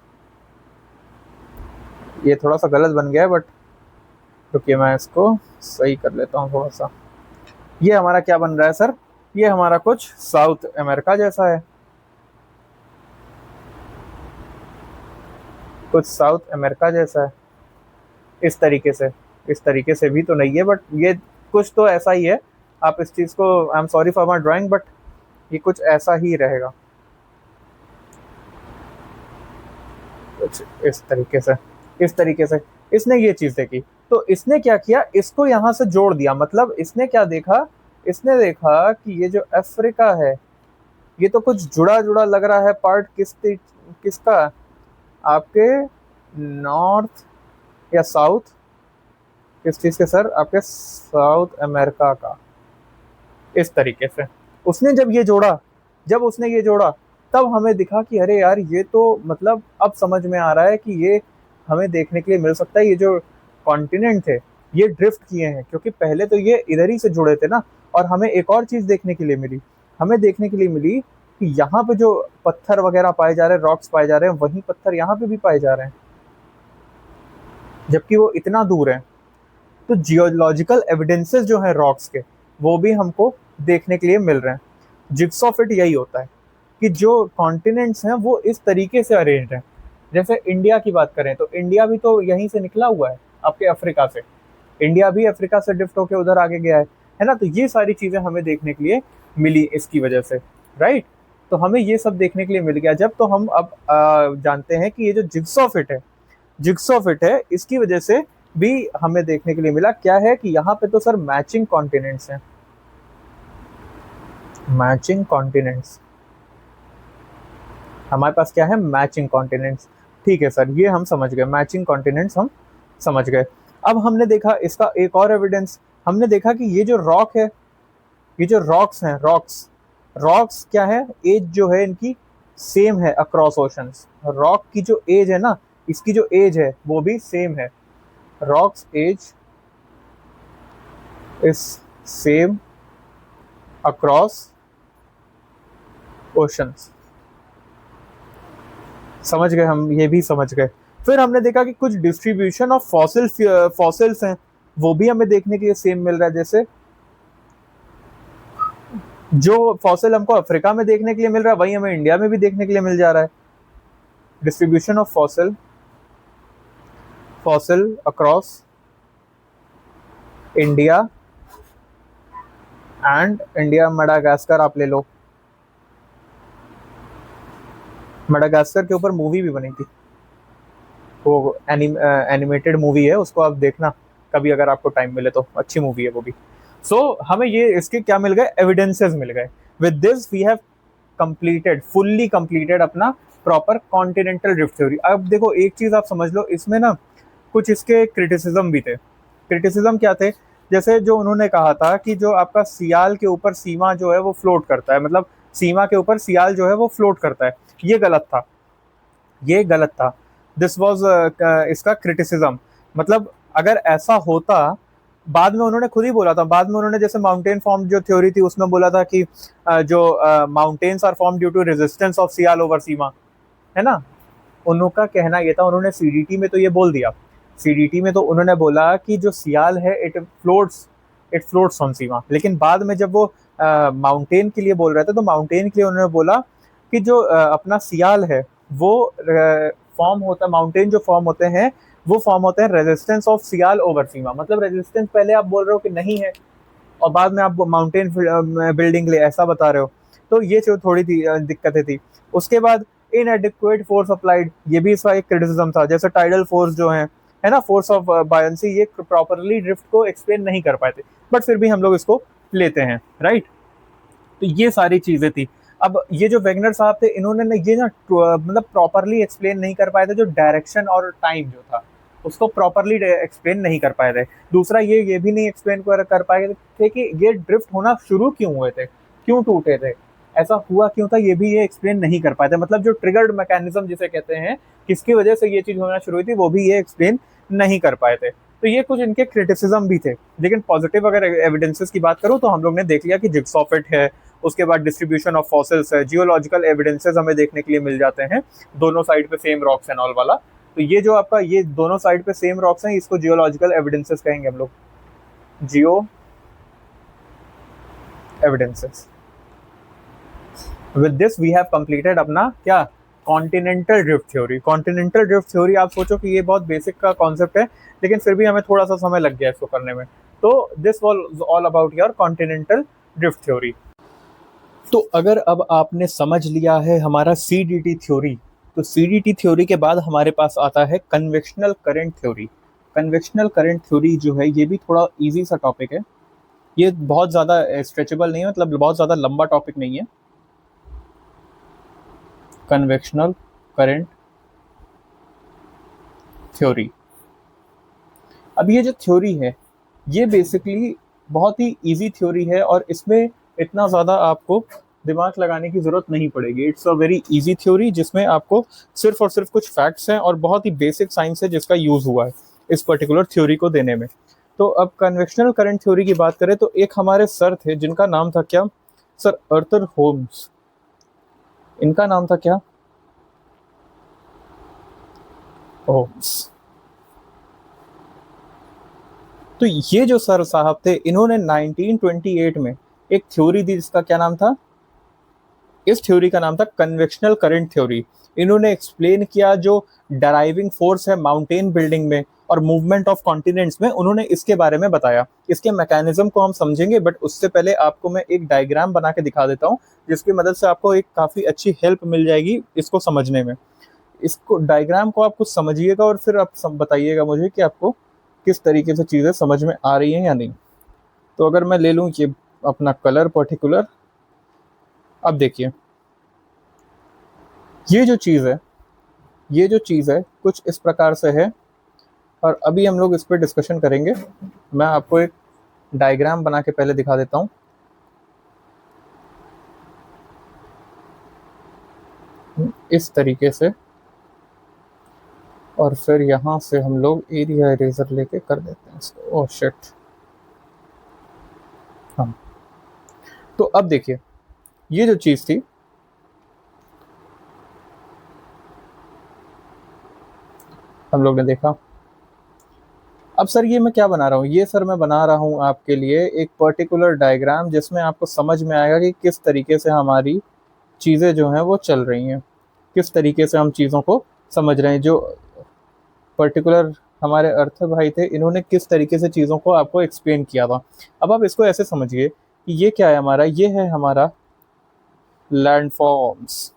ये थोड़ा सा गलत बन गया है, बट रुकिए मैं इसको सही कर लेता हूँ थोड़ा सा। ये हमारा क्या बन रहा है सर, ये हमारा कुछ साउथ अमेरिका जैसा है, कुछ साउथ अमेरिका जैसा है। इस तरीके से, इस तरीके से भी तो नहीं है, बट ये कुछ तो ऐसा ही है। आप इस चीज़ को, I am sorry for my drawing, but ये कुछ ऐसा ही रहेगा, कुछ इस तरीके से, इस तरीके से। इसने ये चीज़ देखी, तो इसने क्या किया, इसको यहाँ से जोड़ दिया। मतलब इसने क्या देखा, इसने देखा कि ये जो अफ्रीका है, ये तो कुछ जुड़ा जुड़ा लग रहा है पार्ट, किसका, आपके नॉर्थ या साउथ, किस चीज़ के सर, आपके साउथ अमेरिका का। इस तरीके से उसने जब ये जोड़ा, जब उसने ये जोड़ा, तब हमें दिखा कि अरे यार, ये तो मतलब अब समझ में आ रहा है कि ये हमें देखने के लिए मिल सकता है। ये जो कॉन्टिनेंट थे, ये ड्रिफ्ट किए हैं, क्योंकि पहले तो ये इधर ही से जुड़े थे ना। और हमें एक और चीज़ देखने के लिए मिली, हमें देखने के लिए मिली कि यहाँ पे जो पत्थर वगैरह पाए जा रहे हैं, रॉक्स पाए जा रहे हैं, वही पत्थर यहाँ पे भी पाए जा रहे हैं, जबकि वो इतना दूर है। तो जियोलॉजिकल एविडेंसेस जो है रॉक्स के, वो भी हमको देखने के लिए मिल रहे हैं। जिग्सॉ फिट यही होता है कि जो कॉन्टिनेंट्स हैं वो इस तरीके से अरेंज्ड हैं। जैसे इंडिया की बात करें, तो इंडिया भी तो यहीं से निकला हुआ है, आपके अफ्रीका से। इंडिया भी अफ्रीका से ड्रिफ्ट होकर उधर आगे गया है ना। तो ये सारी चीज़ें हमें देखने के लिए मिली इसकी वजह से, राइट। तो हमें ये सब देखने के लिए मिल गया जब, तो हम अब जानते हैं कि ये जो जिग्सॉ फिट है, इसकी वजह से भी हमें देखने के लिए मिला क्या है, कि यहाँ पे तो सर मैचिंग कॉन्टिनेंट्स हैं, मैचिंग कॉन्टिनेंट्स। हमारे पास क्या है, मैचिंग कॉन्टिनेंट्स। ठीक है सर, ये हम समझ गए, मैचिंग कॉन्टिनेंट्स हम समझ गए। अब हमने देखा इसका एक और एविडेंस, हमने देखा कि ये जो रॉक है, ये जो रॉक्स हैं, रॉक्स रॉक्स क्या है, एज जो है इनकी सेम है अक्रॉस ओशंस। रॉक की जो एज है ना, इसकी जो एज है वो भी सेम है। Rocks age is same across oceans. समझ गए हम, ये भी समझ गए। फिर हमने देखा कि कुछ डिस्ट्रीब्यूशन ऑफ फॉसिल्स हैं, वो भी हमें देखने के लिए सेम मिल रहा है। जैसे जो फॉसिल हमको अफ्रीका में देखने के लिए मिल रहा है, वही हमें इंडिया में भी देखने के लिए मिल जा रहा है। Distribution of fossil across India and India Madagascar आप ले लो। मडागास्कर के ऊपर मूवी भी बनी थी, वो एनिमेटेड मूवी है, उसको आप देखना कभी अगर आपको टाइम मिले तो, अच्छी मूवी है वो भी। हमें ये इसके क्या मिल गए, एविडेंसेस मिल गए। With this we have fully completed अपना प्रॉपर कॉन्टिनेंटल ड्रिफ्ट थ्योरी। अब देखो एक चीज आप समझ लो, इसमें ना कुछ इसके क्रिटिसिज्म भी थे। क्रिटिसिज्म क्या थे, जैसे जो उन्होंने कहा था कि जो आपका सियाल के ऊपर सीमा जो है वो फ्लोट करता है, मतलब सीमा के ऊपर सियाल जो है वो फ्लोट करता है, ये गलत था, ये गलत था। दिस वॉज इसका क्रिटिसिज्म। मतलब अगर ऐसा होता बाद में उन्होंने खुद ही बोला था, बाद में उन्होंने जैसे माउंटेन फॉर्म जो थ्योरी थी उसमें बोला था कि जो mountains are form due to resistance of sial over sima, है ना। उनका कहना ये था, उन्होंने सीडीटी में तो ये बोल दिया, सीडीटी में तो उन्होंने बोला कि जो सियाल है इट फ्लोट्स ऑन सीमा, लेकिन बाद में जब वो माउंटेन के लिए बोल रहे थे तो माउंटेन के लिए उन्होंने बोला कि जो अपना सियाल है वो फॉर्म होता है, माउंटेन जो फॉर्म होते हैं वो फॉर्म होते हैं रेजिस्टेंस ऑफ सियाल ओवर सीमा, मतलब रेजिस्टेंस पहले आप बोल रहे हो कि नहीं है और बाद में आप माउंटेन बिल्डिंग ले ऐसा बता रहे हो, तो ये जो थोड़ी थी दिक्कतें थी। उसके बाद इनएडिक्वेट फोर्स अप्लाइड, ये भी इसका एक क्रिटिसिज्म था, जैसे टाइडल फोर्स जो है ना, फोर्स ऑफ बायंसी, ये प्रॉपरली ड्रिफ्ट को एक्सप्लेन नहीं कर पाए थे, बट फिर भी हम लोग इसको लेते हैं, राइट। तो ये सारी चीजें थी। अब ये जो वेगनर साहब थे, इन्होंने ना ये ना मतलब प्रॉपरली एक्सप्लेन नहीं कर पाए थे, जो डायरेक्शन और टाइम जो था उसको प्रॉपरली एक्सप्लेन नहीं कर पाए थे। दूसरा ये भी नहीं एक्सप्लेन कर पाए थे कि ये ड्रिफ्ट होना शुरू क्यों हुए थे, क्यों टूटे थे, ऐसा हुआ क्यों था, ये भी ये एक्सप्लेन नहीं कर पाए थे, मतलब जो ट्रिगर्ड मैकेनिज्म जिसे कहते हैं, किसकी वजह से ये चीज होना शुरू हुई थी, वो भी ये एक्सप्लेन नहीं कर पाए थे। तो ये कुछ इनके क्रिटिसिज्म भी थे। लेकिन पॉजिटिव अगर एविडेंसेस की बात करूं तो हम लोग ने देख लिया कि जिग्सॉ फिट है, उसके बाद डिस्ट्रीब्यूशन ऑफ फॉसिल्स है, जियोलॉजिकल एविडेंसेस हमें देखने के लिए मिल जाते हैं, दोनों साइड पे सेम रॉक्स एंड ऑल वाला। तो ये जो आपका ये दोनों साइड पे सेम रॉक्स हैं, इसको जियोलॉजिकल एविडेंसेस कहेंगे हम लोग, geo evidences. With this we have completed अपना क्या, continental drift theory. Continental drift theory आप सोचो कि ये बहुत बेसिक का कॉन्सेप्ट है, लेकिन फिर भी हमें थोड़ा सा समय लग गया इसको करने में। तो this was all about your continental drift theory. तो अगर अब आपने समझ लिया है हमारा सीडीटी थ्योरी, तो सीडीटी थ्योरी के बाद हमारे पास आता है convectional current theory. Convectional current theory जो है ये भी थोड़ा इजी सा टॉपिक है, ये बहुत ज़्यादा स्ट्रेचेबल नहीं है, मतलब बहुत ज़्यादा लंबा टॉपिक नहीं है। कन्वेक्शनल करंट थ्योरी, अब ये जो थ्योरी है ये बेसिकली बहुत ही इजी थ्योरी है और इसमें इतना ज़्यादा आपको दिमाग लगाने की ज़रूरत नहीं पड़ेगी। It's a very easy theory जिसमें आपको सिर्फ और सिर्फ कुछ फैक्ट्स हैं और बहुत ही बेसिक साइंस है जिसका यूज़ हुआ है इस पर्टिकुलर थ्योरी को देने में। तो अब कन्वेक्शनल करंट थ्योरी की बात करें तो एक हमारे सर थे जिनका नाम था क्या, सर अर्थर होम्स। इनका नाम था क्या, होम्स। तो ये जो सर साहब थे इन्होंने 1928 में एक थ्योरी दी जिसका क्या नाम था, इस थ्योरी का नाम था कन्वेक्शनल करंट थ्योरी। इन्होंने एक्सप्लेन किया जो ड्राइविंग फोर्स है माउंटेन बिल्डिंग में और मूवमेंट ऑफ कॉन्टिनेंट्स में, उन्होंने इसके बारे में बताया। इसके मैकेनिज्म को हम समझेंगे, बट उससे पहले आपको मैं एक डायग्राम बना के दिखा देता हूँ जिसकी मदद से आपको एक काफ़ी अच्छी हेल्प मिल जाएगी इसको समझने में। इसको डायग्राम को आप कुछ समझिएगा और फिर आप बताइएगा मुझे कि आपको किस तरीके से चीज़ें समझ में आ रही हैं या नहीं। तो अगर मैं ले लूँ ये अपना कलर पर्टिकुलर, अब देखिए ये जो चीज़ है कुछ इस प्रकार से है और अभी हम लोग इस पर डिस्कशन करेंगे। मैं आपको एक डायग्राम बना के पहले दिखा देता हूँ। इस तरीके से, और फिर यहाँ से हम लोग एरिया इरेजर लेके कर देते हैं इसको। ओह शिट, हाँ। तो अब देखिए ये जो चीज़ थी, हम लोग ने देखा। अब सर ये मैं क्या बना रहा हूँ, ये सर मैं बना रहा हूँ आपके लिए एक पर्टिकुलर डायग्राम जिसमें आपको समझ में आएगा कि किस तरीके से हमारी चीज़ें जो हैं वो चल रही हैं, किस तरीके से हम चीज़ों को समझ रहे हैं। जो पर्टिकुलर हमारे अर्थ भाई थे इन्होंने किस तरीके से चीज़ों को आपको एक्सप्लेन किया था। अब आप इसको ऐसे समझिए कि ये क्या है हमारा, ये है हमारा लैंडफॉर्म्स,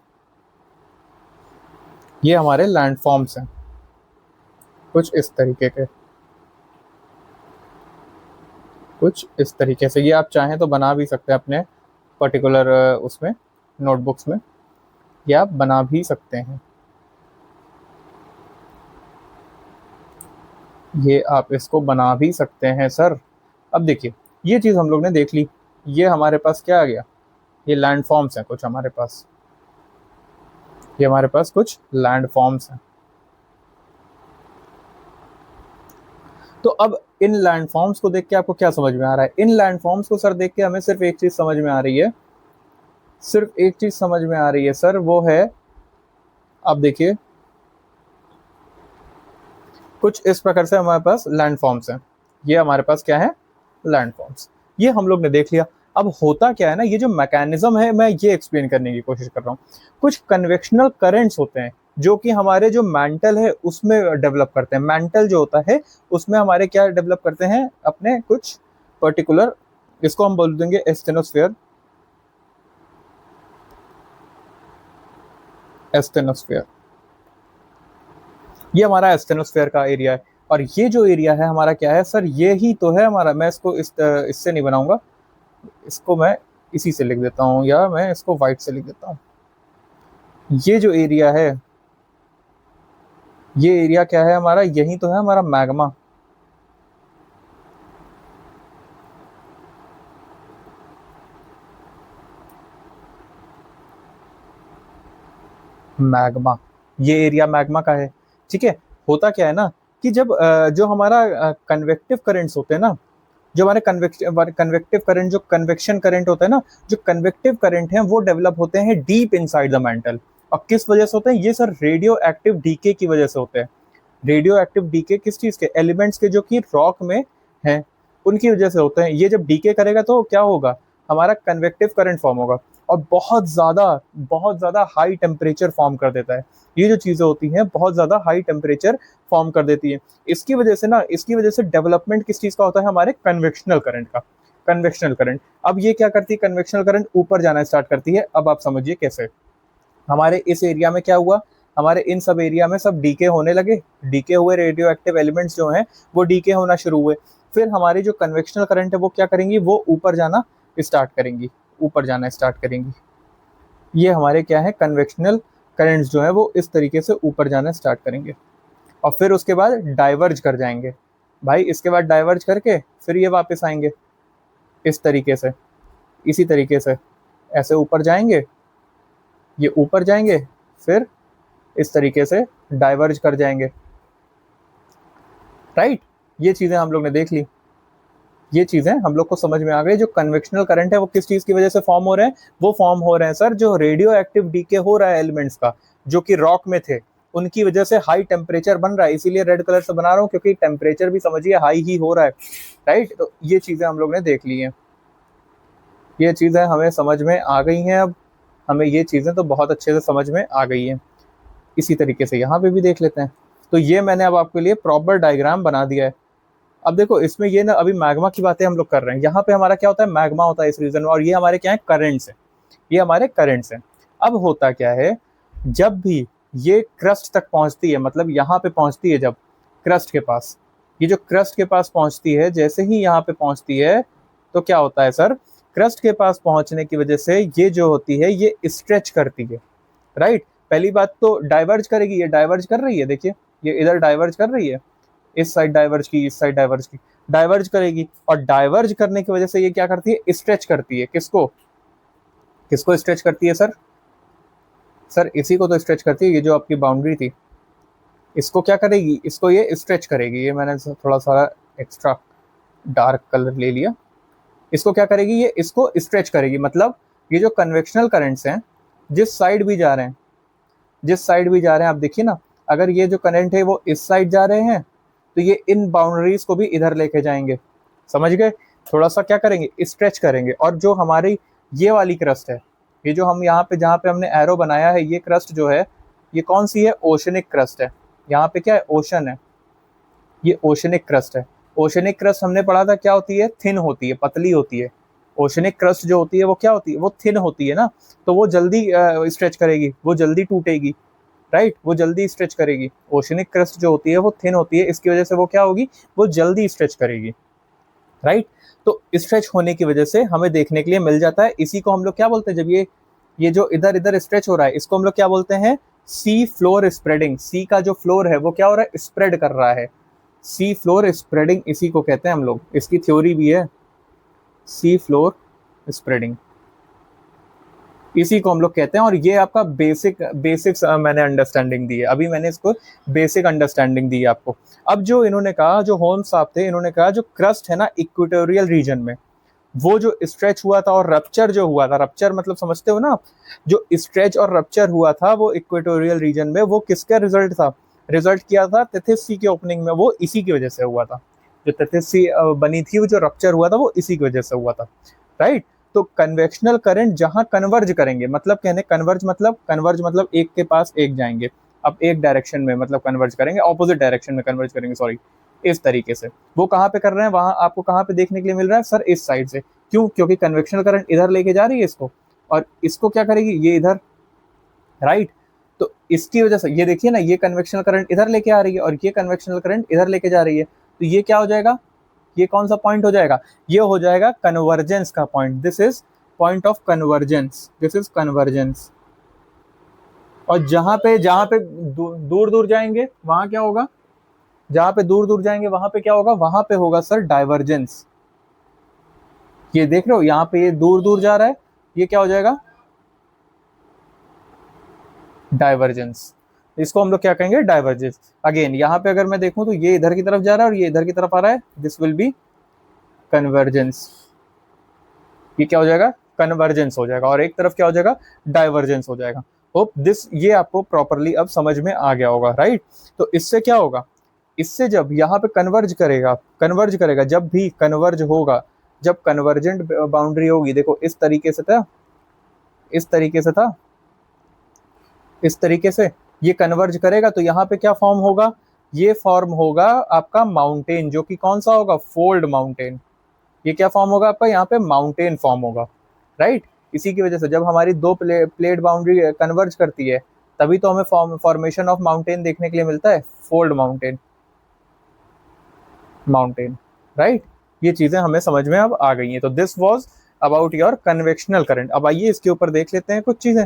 ये हमारे लैंडफॉर्म्स हैं कुछ इस तरीके के, कुछ इस तरीके से। ये आप चाहें तो बना भी सकते हैं अपने पर्टिकुलर उसमें नोटबुक्स में, ये आप बना भी सकते हैं। ये आप इसको बना भी सकते हैं सर। अब देखिए ये चीज़ हम लोग ने देख ली, ये हमारे पास क्या आ गया, ये लैंड फॉर्म्स हैं कुछ हमारे पास, ये हमारे पास कुछ लैंड फॉर्म्स हैं। तो अब इन लैंडफॉर्म्स को देख के आपको क्या समझ में आ रहा है? इन लैंडफॉर्म्स को सर देख के हमें सिर्फ एक चीज समझ में आ रही है, सिर्फ एक चीज समझ में आ रही है सर, वो है, आप देखिए कुछ इस प्रकार से हमारे पास लैंडफॉर्म्स हैं। ये हमारे पास क्या है? लैंडफॉर्म्स। ये हम लोग ने देख लिया। अब होता क्या है ना, ये जो मैकेनिज्म है मैं ये एक्सप्लेन करने की कोशिश कर रहा हूँ। कुछ कन्वेक्शनल करंट्स होते हैं जो कि हमारे जो मैंटल है उसमें डेवलप करते हैं। मैंटल जो होता है उसमें हमारे क्या डेवलप करते हैं? अपने कुछ पर्टिकुलर, इसको हम बोल देंगे एस्टेनोस्फेयर। एस्टेनोस्फेयर, ये हमारा एस्टेनोस्फेयर का एरिया है। और ये जो एरिया है हमारा क्या है सर? ये ही तो है हमारा, मैं इसको इससे नहीं बनाऊंगा, इसको मैं इसी से लिख देता हूँ, या मैं इसको वाइट से लिख देता हूँ। ये जो एरिया है, ये एरिया क्या है हमारा? यही तो है हमारा मैग्मा। मैग्मा, ये एरिया मैग्मा का है। ठीक है। होता क्या है ना कि जब जो हमारा कन्वेक्टिव करंट्स होते हैं ना, जो हमारे कन्वेक्टिव करंट, जो कन्वेक्शन करंट होता है ना, जो कन्वेक्टिव करंट है वो डेवलप होते हैं डीप इनसाइड द मेंटल। और किस वजह से होते हैं ये सर? रेडियो एक्टिव डीके की वजह से होते हैं। रेडियो एक्टिव डीके किस चीज के? एलिमेंट्स के जो कि रॉक में हैं, उनकी वजह से होते हैं। ये जब डीके करेगा तो क्या होगा? हमारा कन्वेक्टिव करंट फॉर्म होगा और बहुत ज्यादा हाई टेम्परेचर फॉर्म कर देता है। ये जो चीजें होती हैं बहुत ज्यादा हाई टेम्परेचर फॉर्म कर देती है। इसकी वजह से ना, इसकी वजह से डेवलपमेंट किस चीज का होता है? हमारे कन्वेक्शनल करंट का। कन्वेक्शनल करंट, अब ये क्या करती है? कन्वेक्शनल करंट ऊपर जाना स्टार्ट करती है। अब आप समझिए कैसे। हमारे इस एरिया में क्या हुआ? हमारे इन सब एरिया में सब डीके होने लगे। डीके हुए रेडियो एक्टिव एलिमेंट्स जो हैं वो डीके होना शुरू हुए। फिर हमारी जो कन्वेक्शनल करंट है वो क्या करेंगी? वो ऊपर जाना स्टार्ट करेंगी, ऊपर जाना स्टार्ट करेंगी। ये हमारे क्या है? कन्वेक्शनल करंट्स जो है वो इस तरीके से ऊपर जाना स्टार्ट करेंगे और फिर उसके बाद डाइवर्ज कर जाएंगे। भाई इसके बाद डाइवर्ज करके फिर ये वापस आएंगे इस तरीके से, इसी तरीके से ऐसे ऊपर जाएंगे, ये ऊपर जाएंगे, फिर इस तरीके से डाइवर्ज कर जाएंगे। राइट, ये चीजें हम लोग ने देख ली। ये चीजें हम लोग को समझ में आ गई। जो कन्वेक्शनल करंट है वो किस चीज की वजह से फॉर्म हो रहे हैं? वो फॉर्म हो रहे हैं सर, जो रेडियो एक्टिव डीके हो रहा है एलिमेंट्स का, जो कि रॉक में थे, उनकी वजह से हाई टेम्परेचर बन रहा है। इसीलिए रेड कलर से बना रहा हूँ क्योंकि टेम्परेचर भी समझिए हाई ही हो रहा है। राइट, तो ये चीजें हम लोग ने देख ली हैं। ये चीजें हमें समझ में आ गई हैं। अब हमें ये चीजें तो बहुत अच्छे से समझ में आ गई हैं। इसी तरीके से यहाँ पे भी देख लेते हैं। तो ये मैंने अब आपके लिए प्रॉपर डायग्राम बना दिया है। अब देखो इसमें ये ना, अभी मैग्मा की बातें हम लोग कर रहे हैं, यहाँ पे हमारा क्या होता है? मैग्मा होता है इस रीजन में, और ये हमारे क्या है? करंट्स है। ये हमारे करंट्स हैं। अब होता क्या है, जब भी ये क्रस्ट तक पहुंचती है, मतलब यहाँ पे पहुंचती है, जब क्रस्ट के पास, ये जो क्रस्ट के पास पहुंचती है, जैसे ही यहाँ पे पहुंचती है तो क्या होता है सर? क्रस्ट के पास पहुंचने की वजह से ये जो होती है ये स्ट्रेच करती है। राइट, पहली बात तो डाइवर्ज करेगी, ये डाइवर्ज कर रही है, देखिए ये इधर डाइवर्ज कर रही है, इस साइड डाइवर्ज की, इस साइड डाइवर्ज की, डाइवर्ज करेगी। और डाइवर्ज करने की वजह से ये क्या करती है? स्ट्रेच करती है। किसको? किसको स्ट्रेच करती है सर? सर इसी को तो स्ट्रेच करती है। ये जो आपकी बाउंड्री थी, इसको क्या करेगी? इसको ये स्ट्रेच करेगी। ये मैंने थोड़ा सा एक्स्ट्रा डार्क कलर ले लिया। इसको क्या करेगी? ये इसको स्ट्रेच करेगी। मतलब ये जो कन्वेक्शनल करंट्स हैं, जिस साइड भी जा रहे हैं, जिस साइड भी जा रहे हैं, आप देखिए ना, अगर ये जो करंट है वो इस साइड जा रहे हैं तो ये इन बाउंड्रीज को भी इधर लेके जाएंगे। समझ गए? थोड़ा सा क्या करेंगे? स्ट्रेच करेंगे। और जो हमारी ये वाली क्रस्ट है, ये जो हम यहाँ पे, जहाँ पे हमने एरो बनाया है, ये क्रस्ट जो है ये कौन सी है? ओशनिक क्रस्ट है। यहाँ पे क्या है? ओशन है। ये ओशनिक क्रस्ट है। ओशनिक क्रस्ट हमने पढ़ा था क्या होती है? थिन होती है, पतली होती है। ओशनिक क्रस्ट जो होती है वो क्या होती है? वो थिन होती है ना, तो वो जल्दी स्ट्रेच करेगी, वो जल्दी टूटेगी। राइट, वो जल्दी स्ट्रेच करेगी। ओशनिक क्रस्ट जो होती है वो थिन होती है, इसकी वजह से वो क्या होगी? वो जल्दी स्ट्रेच करेगी। राइट, तो स्ट्रेच होने की वजह से हमें देखने के लिए मिल जाता है। इसी को हम लोग क्या बोलते हैं? जब ये जो इधर इधर स्ट्रेच हो रहा है, इसको हम लोग क्या बोलते हैं? Sea floor spreading. सी का जो फ्लोर है वो क्या हो रहा है? स्प्रेड कर रहा है। सी फ्लोर स्प्रेडिंग, इसी को कहते हैं हम लोग। इसकी थ्योरी भी है, सी फ्लोर स्प्रेडिंग। इसी को हम लोग कहते हैं। और ये आपका बेसिक्स मैंने अंडरस्टैंडिंग दी है, अभी मैंने इसको बेसिक अंडरस्टैंडिंग दी है आपको। अब जो इन्होंने कहा, जो होम्स साहब थे, इन्होंने कहा जो क्रस्ट है ना इक्वेटोरियल रीजन में, वो जो स्ट्रेच हुआ था और रप्चर जो हुआ था, रप्चर मतलब समझते हो ना, जो स्ट्रेच और रप्चर हुआ था वो इक्वेटोरियल रीजन में, वो किसका रिजल्ट था? रिजल्ट किया था तेथिस सी के ओपनिंग में, वो इसी की वजह से हुआ था। जो तेथिस सी बनी थी, वो जो रप्चर हुआ था वो इसी की वजह से हुआ था, राइट। तो कन्वेक्शनल करंट जहां कन्वर्ज करेंगे, मतलब कहने कन्वर्ज मतलब एक के पास एक जाएंगे। अब एक डायरेक्शन में मतलब कन्वर्ज करेंगे, ऑपोजिट डायरेक्शन में कन्वर्ज करेंगे, सॉरी, इस तरीके से। वो कहाँ पे कर रहे हैं, वहां आपको कहाँ पे देखने के लिए मिल रहा है सर? इस साइड से। क्यों? क्योंकि कन्वेक्शनल करंट इधर लेके जा रही है इसको, और इसको क्या करेगी, ये इधर, राइट। तो इसकी वजह से ये देखिए ना, ये कन्वेक्शनल करंट इधर लेके आ रही है और ये कन्वेक्शनल करंट इधर लेके जा रही है। तो ये क्या हो जाएगा, ये कौन सा पॉइंट हो जाएगा? ये हो जाएगा कन्वर्जेंस का point. This is point of convergence, this is convergence. और जहां पे दूर दूर जाएंगे वहां क्या होगा? जहां पे दूर दूर जाएंगे वहां पे क्या होगा? वहां पे होगा सर डाइवर्जेंस। ये देख रहे हो, यहाँ पे ये दूर दूर जा रहा है, ये क्या हो जाएगा? डाइवर्जेंस। इसको हम लोग क्या कहेंगे? डाइवर्जेंस। अगेन यहाँ पे अगर मैं देखूं तो ये इधर की तरफ जा रहा है और ये इधर की तरफ आ रहा है, दिस विल बी कन्वर्जेंस। ये क्या हो जाएगा? कन्वर्जेंस हो जाएगा। और एक तरफ क्या हो जाएगा? डाइवर्जेंस हो जाएगा। होप दिस ये आपको प्रॉपरली अब समझ में आ गया होगा, राइट। तो इससे क्या होगा? इससे जब यहाँ पे कन्वर्ज करेगा, जब भी कन्वर्ज होगा, जब कन्वर्जेंट बाउंड्री होगी, देखो इस तरीके से था, इस तरीके से था, इस तरीके से ये कन्वर्ज करेगा, तो यहाँ पे क्या फॉर्म होगा? ये फॉर्म होगा आपका माउंटेन, जो कि कौन सा होगा? Fold mountain. ये क्या फॉर्म होगा आपका? यहाँ पे माउंटेन फॉर्म होगा, राइट। इसी की वजह से जब हमारी दो प्लेट बाउंड्री कन्वर्ज करती है, तभी तो हमें फॉर्मेशन ऑफ माउंटेन देखने के लिए मिलता है, फोल्ड माउंटेन, राइट। ये चीजें हमें समझ में अब आ गई हैं। तो this was about your convectional current. अब आइए इसके ऊपर देख लेते हैं कुछ चीजें।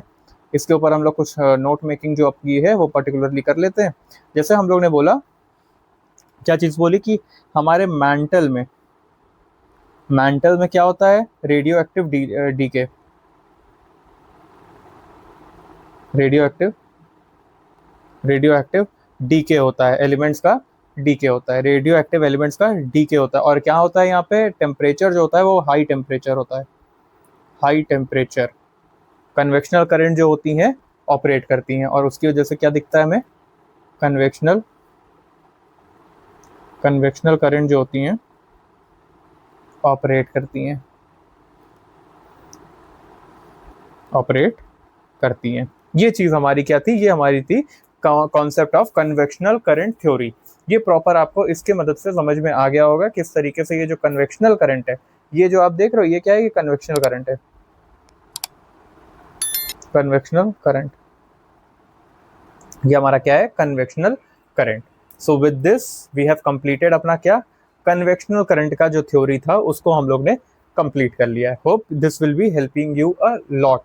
इसके ऊपर हम लोग कुछ नोट मेकिंग जो आपकी है वो पर्टिकुलरली कर लेते हैं। जैसे हम लोग ने बोला, क्या चीज बोली कि हमारे मैंटल में क्या होता है? Radioactive decay, radioactive decay होता है, एलिमेंट्स का डीके होता है, रेडियो एक्टिव एलिमेंट्स का डीके होता है। और क्या होता है यहाँ पे? टेम्परेचर जो होता है वो हाई टेम्परेचर होता है, हाई टेम्परेचर। कन्वेक्शनल करंट जो होती हैं ऑपरेट करती हैं, और उसकी वजह से क्या दिखता है हमें? कन्वेक्शनल करंट जो होती हैं ऑपरेट करती हैं, ऑपरेट करती हैं। ये चीज हमारी क्या थी? ये हमारी थी concept of convectional current theory. ये प्रॉपर आपको इसके मदद से समझ में आ गया होगा किस तरीके से ये जो कन्वेक्शनल करंट है, ये जो आप देख रहे हो, ये क्या है? ये कन्वेक्शनल करंट है, कन्वेक्शनल करंट। ये हमारा क्या है? Convectional current. So with this we have completed अपना क्या? कन्वेक्शनल करंट का जो थ्योरी था उसको हम लोग ने कंप्लीट कर लिया है। Hope this will be helping you a lot.